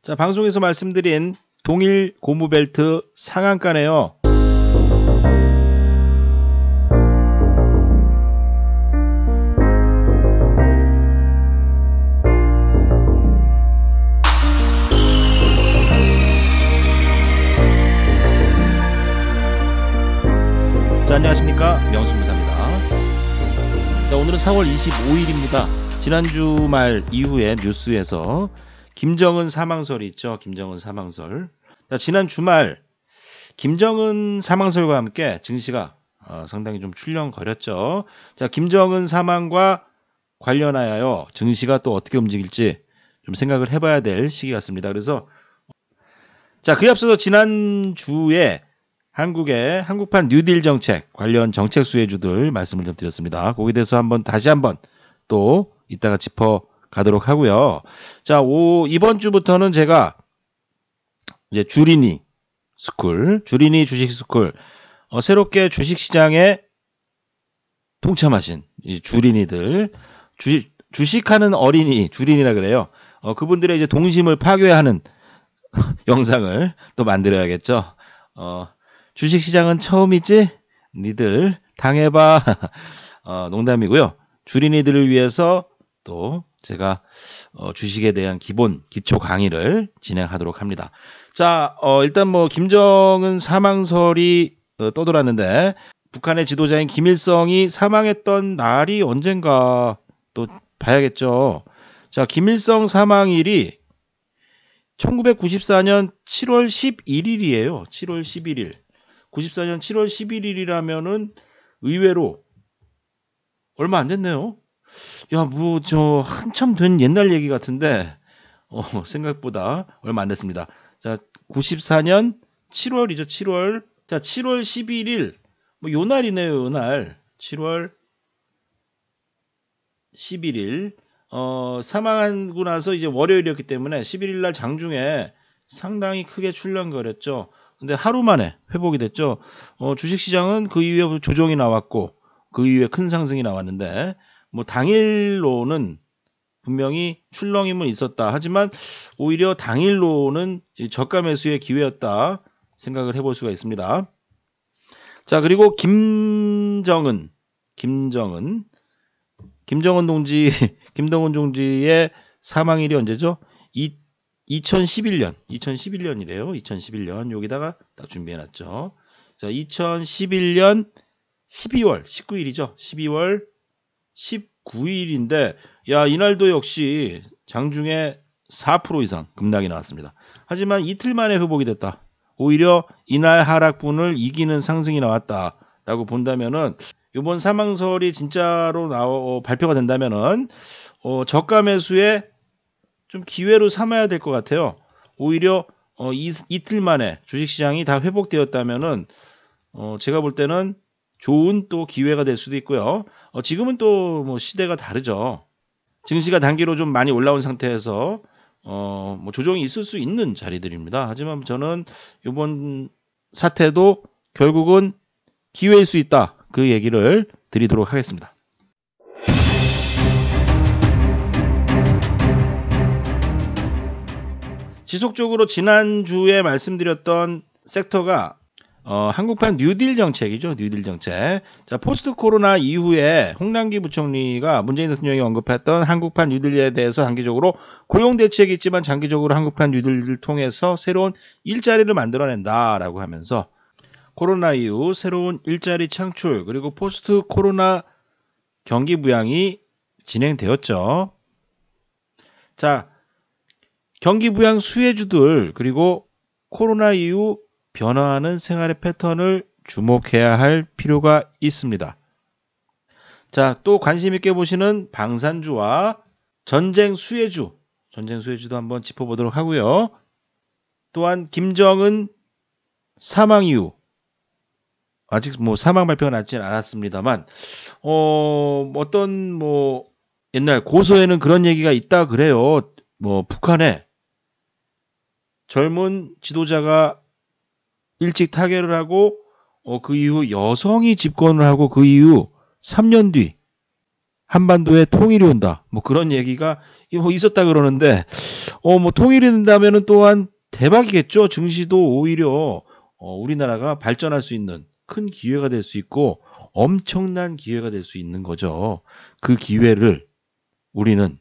자, 방송에서 말씀드린 동일 고무벨트 상한가네요. 자, 안녕하십니까, 명수무사입니다. 자, 오늘은 4월 25일입니다. 지난주 말 이후에 뉴스에서 김정은 사망설이 있죠. 김정은 사망설. 자, 지난 주말 김정은 사망설과 함께 증시가 상당히 좀 출렁거렸죠. 자, 김정은 사망과 관련하여 증시가 또 어떻게 움직일지 좀 생각을 해봐야 될 시기 같습니다. 그래서 자, 그에 앞서서 지난주에 한국의 한국판 뉴딜 정책 관련 정책 수혜주들 말씀을 좀 드렸습니다. 거기에 대해서 다시 한번 또 이따가 짚어가도록 하고요. 자, 이번 주부터는 제가 이제 주린이 주식 스쿨, 새롭게 주식 시장에 동참하신 이 주린이들, 주식하는 어린이, 주린이라 그래요. 그분들의 이제 동심을 파괴하는 영상을 또 만들어야겠죠. 주식 시장은 처음이지? 니들 당해봐. 농담이고요. 주린이들을 위해서 또 제가 주식에 대한 기초 강의를 진행하도록 합니다. 자, 일단 김정은 사망설이 떠돌았는데, 북한의 지도자인 김일성이 사망했던 날이 언젠가 또 봐야겠죠. 자, 김일성 사망일이 1994년 7월 11일이에요. 7월 11일. 94년 7월 11일이라면은 의외로 얼마 안 됐네요. 야, 한참 된 옛날 얘기 같은데, 생각보다 얼마 안 됐습니다. 자, 94년 7월이죠, 7월. 자, 7월 11일. 요 날이네요, 요 날. 7월 11일. 사망하고 나서 이제 월요일이었기 때문에 11일 날 장중에 상당히 크게 출렁거렸죠. 근데 하루 만에 회복이 됐죠. 주식시장은 그 이후에 조정이 나왔고, 그 이후에 큰 상승이 나왔는데, 당일로는 분명히 출렁임은 있었다. 하지만 오히려 당일로는 저가 매수의 기회였다 생각을 해볼 수가 있습니다. 자, 그리고 김정은 동지의 사망일이 언제죠? 2011년이래요. 2011년. 여기다가 딱 준비해놨죠. 자, 2011년 12월 19일이죠. 12월 19일인데, 야, 이날도 역시 장중에 4% 이상 급락이 나왔습니다. 하지만 이틀 만에 회복이 됐다. 오히려 이날 하락분을 이기는 상승이 나왔다라고 본다면은, 이번 사망설이 진짜로 발표가 된다면은, 저가 매수에 좀 기회로 삼아야 될 것 같아요. 오히려 이틀 만에 주식시장이 다 회복되었다면은, 제가 볼 때는 좋은 또 기회가 될 수도 있고요. 지금은 또 시대가 다르죠. 증시가 단기로 좀 많이 올라온 상태에서 조정이 있을 수 있는 자리들입니다. 하지만 저는 이번 사태도 결국은 기회일 수 있다. 그 얘기를 드리도록 하겠습니다. 지속적으로 지난주에 말씀드렸던 섹터가 한국판 뉴딜 정책이죠. 뉴딜 정책. 자, 포스트 코로나 이후에 홍남기 부총리가 문재인 대통령이 언급했던 한국판 뉴딜에 대해서 단기적으로 고용 대책이 있지만 장기적으로 한국판 뉴딜을 통해서 새로운 일자리를 만들어낸다라고 하면서 코로나 이후 새로운 일자리 창출, 그리고 포스트 코로나 경기 부양이 진행되었죠. 자, 경기 부양 수혜주들, 그리고 코로나 이후 변화하는 생활의 패턴을 주목해야 할 필요가 있습니다. 자, 또 관심 있게 보시는 방산주와 전쟁 수혜주도 한번 짚어보도록 하고요. 또한 김정은 사망 이후, 아직 사망 발표가 나진 않았습니다만, 어떤 옛날 고서에는 그런 얘기가 있다 그래요. 북한에 젊은 지도자가 일찍 타결을 하고 그 이후 여성이 집권을 하고 그 이후 3년 뒤 한반도에 통일이 온다. 뭐 그런 얘기가 뭐 있었다 그러는데, 뭐 통일이 된다면은 또한 대박이겠죠. 증시도 오히려 우리나라가 발전할 수 있는 큰 기회가 될 수 있고 엄청난 기회가 될 수 있는 거죠. 그 기회를 우리는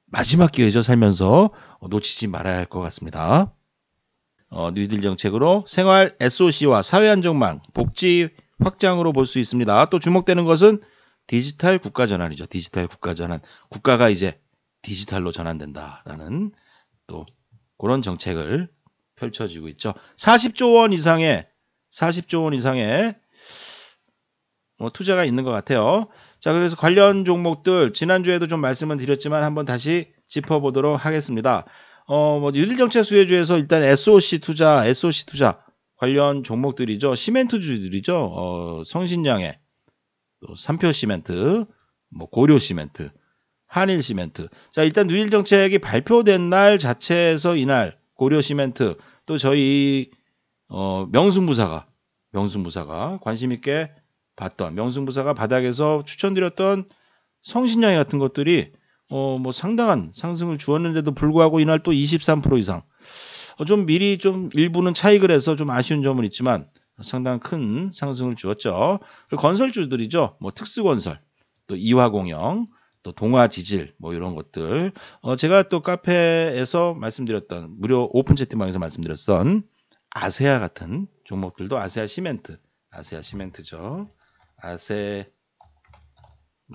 마지막 기회죠. 살면서 놓치지 말아야 할 것 같습니다. 뉴딜 정책으로 생활 SOC와 사회 안정망, 복지 확장으로 볼 수 있습니다. 또 주목되는 것은 디지털 국가 전환이죠. 디지털 국가 전환. 국가가 이제 디지털로 전환된다라는 또 그런 정책을 펼쳐지고 있죠. 40조 원 이상의 투자가 있는 것 같아요. 자, 그래서 관련 종목들 지난주에도 좀 말씀을 드렸지만 한번 다시 짚어보도록 하겠습니다. 뉴딜 정책 수혜주에서 일단 SOC 투자 관련 종목들이죠. 시멘트주들이죠. 성신양의 삼표 시멘트, 고려 시멘트, 한일 시멘트. 자, 일단 뉴딜 정책이 발표된 날 자체에서 이날 고려 시멘트, 또 저희 명승부사가 관심 있게 봤던, 명승부사가 바닥에서 추천드렸던 성신양의 같은 것들이 상당한 상승을 주었는데도 불구하고 이날 또 23% 이상. 좀 미리 좀 일부는 차익을 해서 좀 아쉬운 점은 있지만 상당한 큰 상승을 주었죠. 그리고 건설주들이죠. 특수건설, 또 이화공영, 또 동아지질, 이런 것들. 제가 또 카페에서 말씀드렸던, 무료 오픈 채팅방에서 말씀드렸던 아세아 같은 종목들도 아세아 시멘트죠.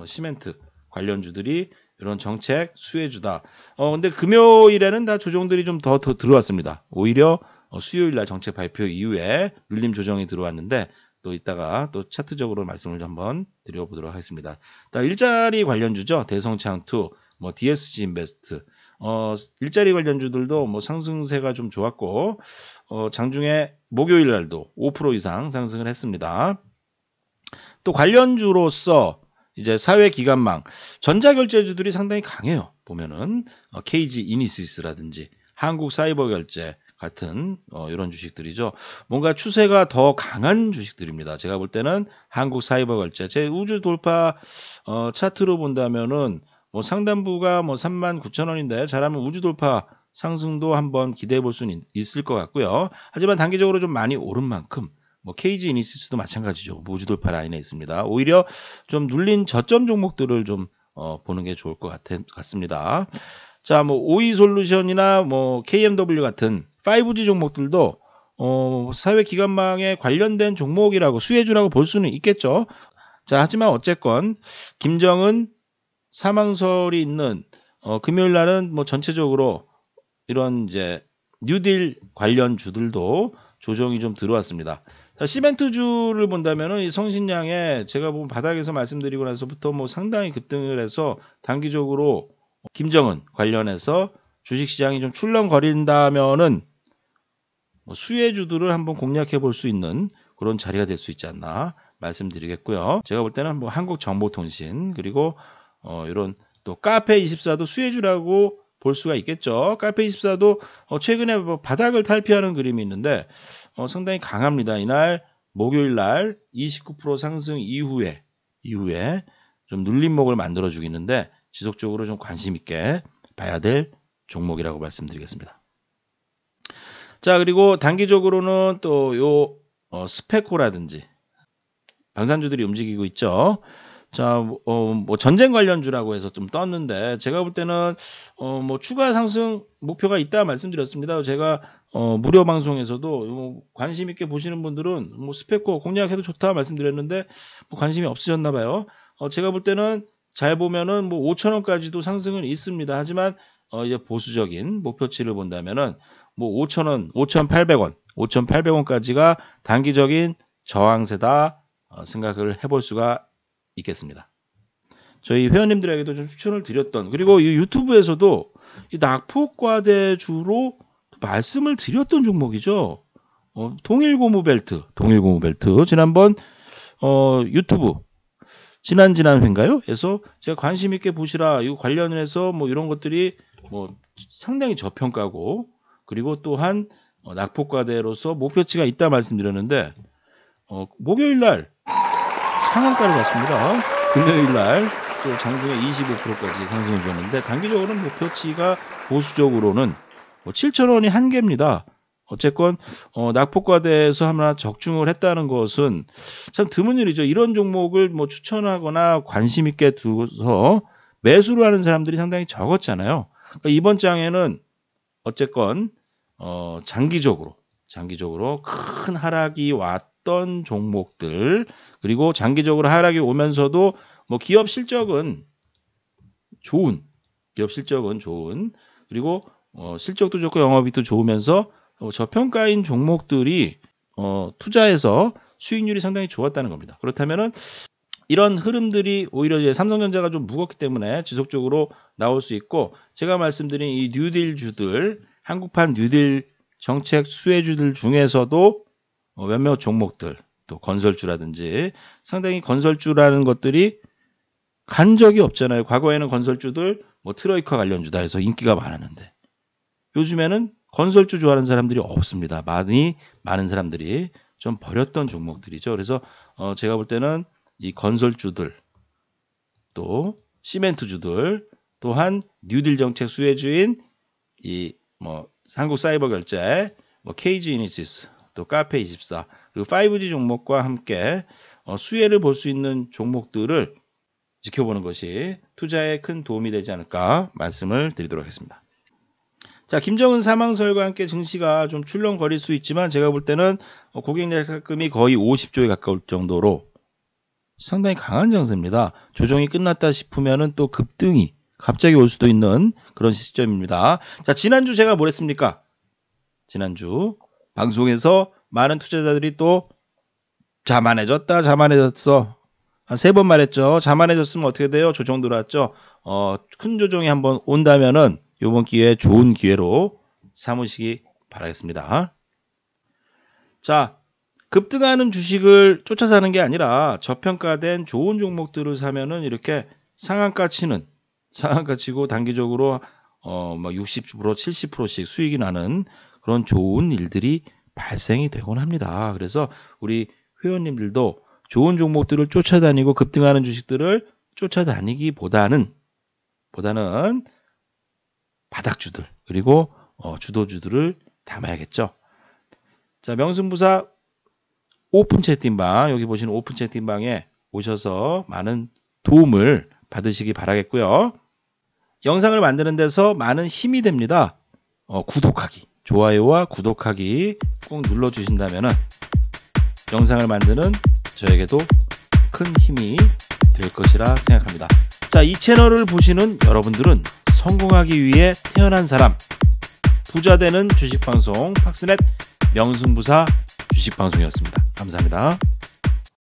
시멘트 관련주들이 이런 정책 수혜주다. 근데 금요일에는 다 조정들이 좀 더 들어왔습니다. 오히려 수요일날 정책 발표 이후에 눌림 조정이 들어왔는데 또 이따가 또 차트적으로 말씀을 한번 드려보도록 하겠습니다. 일자리 관련주죠. 대성창투, DSG 인베스트, 일자리 관련주들도 상승세가 좀 좋았고 장중에 목요일날도 5% 이상 상승을 했습니다. 또 관련주로서 이제 사회기관망, 전자결제주들이 상당히 강해요. 보면은 KG 이니시스라든지 한국사이버결제 같은 이런 주식들이죠. 뭔가 추세가 더 강한 주식들입니다. 제가 볼 때는 한국사이버결제, 제 우주 돌파 차트로 본다면은 상단부가 39,000원인데 잘하면 우주 돌파 상승도 한번 기대해 볼 수는 있을 것 같고요. 하지만 단기적으로 좀 많이 오른 만큼 KG 이니시스도 마찬가지죠. 우주 돌파 라인에 있습니다. 오히려 좀 눌린 저점 종목들을 좀 보는 게 좋을 것 같습니다. 자, OE솔루션이나 KMW 같은 5G 종목들도 사회기관망에 관련된 종목이라고 수혜주라고 볼 수는 있겠죠. 자, 하지만 어쨌건 김정은 사망설이 있는 금요일 날은 전체적으로 이런 이제 뉴딜 관련 주들도 조정이 좀 들어왔습니다. 자, 시멘트주를 본다면은 이 성신양에 제가 보면 바닥에서 말씀드리고 나서부터 상당히 급등을 해서 단기적으로 김정은 관련해서 주식시장이 좀 출렁거린다면은 수혜주들을 한번 공략해 볼 수 있는 그런 자리가 될 수 있지 않나 말씀드리겠고요. 제가 볼 때는 한국정보통신, 그리고 이런 또 카페24도 수혜주라고 볼 수가 있겠죠. 카페24도 최근에 바닥을 탈피하는 그림이 있는데 상당히 강합니다. 이날 목요일날 29% 상승 이후에 좀 눌림목을 만들어 주고 있는데 지속적으로 좀 관심 있게 봐야 될 종목이라고 말씀드리겠습니다. 자, 그리고 단기적으로는 또 요 스페코라든지 방산주들이 움직이고 있죠. 자, 전쟁 관련주라고 해서 좀 떴는데 제가 볼 때는 추가 상승 목표가 있다 말씀드렸습니다. 제가 무료 방송에서도 관심 있게 보시는 분들은 스페코 공략해도 좋다 말씀드렸는데 관심이 없으셨나 봐요. 제가 볼 때는 잘 보면은 5,000원까지도 상승은 있습니다. 하지만 이제 보수적인 목표치를 본다면은 5,000원, 5,800원, 5,800원까지가 단기적인 저항세다 생각을 해볼 수가 있겠습니다. 저희 회원님들에게도 좀 추천을 드렸던, 그리고 이 유튜브에서도 이 낙폭과대주로 말씀을 드렸던 종목이죠. 동일고무벨트 지난번 유튜브 지난 회인가요? 에서 제가 관심 있게 보시라, 이거 관련해서 이런 것들이 상당히 저평가고, 그리고 또한 낙폭과대로서 목표치가 있다 말씀드렸는데 목요일날 상한가를 갔습니다. 금요일날 또 장중에 25%까지 상승을 줬는데 단기적으로는 목표치가 보수적으로는 7,000원이 한계입니다. 어쨌건 낙폭과대에서 하나 적중을 했다는 것은 참 드문 일이죠. 이런 종목을 추천하거나 관심 있게 두서 매수를 하는 사람들이 상당히 적었잖아요. 그러니까 이번 장에는 어쨌건 장기적으로 큰 하락이 왔던 종목들, 그리고 장기적으로 하락이 오면서도 기업 실적은 좋은, 그리고 실적도 좋고 영업이익도 좋으면서 저평가인 종목들이 투자해서 수익률이 상당히 좋았다는 겁니다. 그렇다면은 이런 흐름들이 오히려 이제 삼성전자가 좀 무겁기 때문에 지속적으로 나올 수 있고, 제가 말씀드린 이 뉴딜주들, 한국판 뉴딜 정책 수혜주들 중에서도 몇몇 종목들, 또 건설주라든지, 상당히 건설주라는 것들이 간 적이 없잖아요. 과거에는 건설주들 트로이카 관련주다 해서 인기가 많았는데 요즘에는 건설주 좋아하는 사람들이 없습니다. 많은 사람들이 좀 버렸던 종목들이죠. 그래서 제가 볼 때는 이 건설주들, 또 시멘트주들, 또한 뉴딜 정책 수혜주인 이 한국사이버결제, KG이니시스, 또 카페24, 그리고 5G 종목과 함께 수혜를 볼 수 있는 종목들을 지켜보는 것이 투자에 큰 도움이 되지 않을까 말씀을 드리도록 하겠습니다. 자, 김정은 사망설과 함께 증시가 좀 출렁거릴 수 있지만 제가 볼 때는 고객 예탁금이 거의 50조에 가까울 정도로 상당히 강한 장세입니다. 조정이 끝났다 싶으면은 또 급등이 갑자기 올 수도 있는 그런 시점입니다. 자, 지난주 제가 뭘 했습니까? 지난주 방송에서 많은 투자자들이 또 자만해졌다, 자만해졌어. 한 3번 말했죠. 자만해졌으면 어떻게 돼요? 조정 들어왔죠. 큰 조정이 한번 온다면은 이번 기회에 좋은 기회로 삼으시기 바라겠습니다. 자, 급등하는 주식을 쫓아 사는 게 아니라 저평가된 좋은 종목들을 사면은 이렇게 상한가 치고 단기적으로 60%, 70%씩 수익이 나는 그런 좋은 일들이 발생이 되곤 합니다. 그래서 우리 회원님들도 좋은 종목들을 쫓아다니고 급등하는 주식들을 쫓아다니기보다는 바닥주들, 그리고 주도주들을 담아야겠죠. 자, 명승부사 오픈 채팅방, 여기 보시는 오픈 채팅방에 오셔서 많은 도움을 받으시기 바라겠고요. 영상을 만드는 데서 많은 힘이 됩니다. 구독하기, 좋아요와 구독하기 꼭 눌러주신다면 영상을 만드는 저에게도 큰 힘이 될 것이라 생각합니다. 자, 이 채널을 보시는 여러분들은 성공하기 위해 태어난 사람, 부자되는 주식방송 팍스넷 명승부사 주식방송이었습니다. 감사합니다.